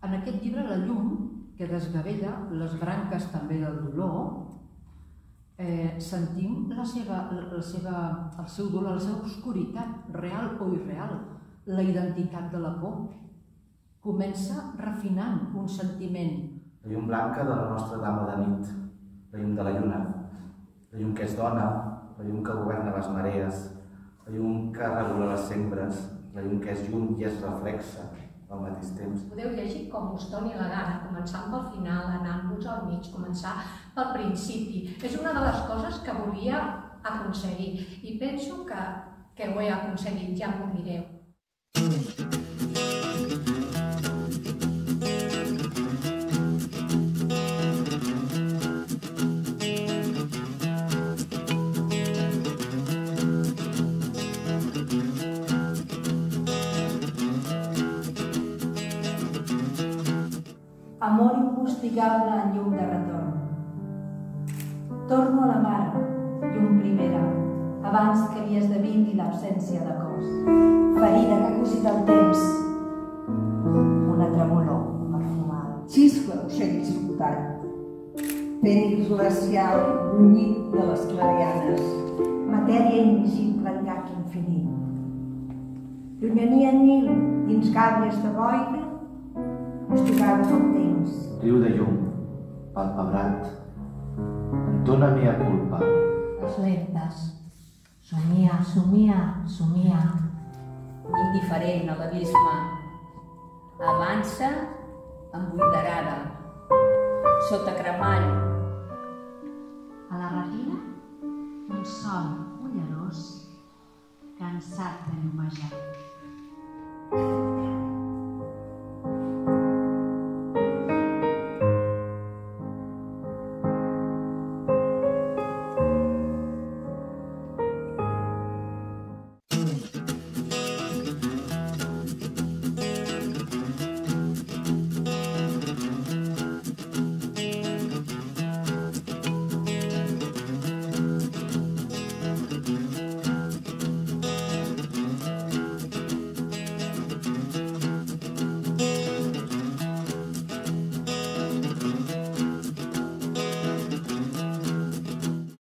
En aquest llibre, La llum, que desgavella les branques també del dolor, sentim el seu dolor, la seva obscuritat, real o irreal, la identitat de la por. Comença refinant un sentiment. La llum blanca de la nostra dama de nit, la llum de la lluna, la llum que és dona, la llum que governa les marees, la llum que regula les sembres, la llum que és llum i és reflexa al mateix temps. Podeu llegir com us doni la gana, començant pel final, anant-vos al mig, començar pel principi. És una de les coses que volia aconseguir i penso que ho he aconseguit, ja m'ho direu. Amor incostigable en llum de retorn. Torno a la mare, llum primera, abans que li esdevingui l'absència de cos. Ferida que ha cosit el temps, una tremolor perfumada. Xiscla ocell disputat, fènix glacial brunyit de les clarianes. Matèria invisible en llac infinit. Llunyania en Nil, dins gàbies de boira, hostigada pel temps. Riu de llum, palpebrat, dona mea culpa. Les lentes, somia, somia, somia. Indiferent a l'abisme, avança embuiderada, sota cremall. A la retina, un sol ullerós, cansat de llumejar.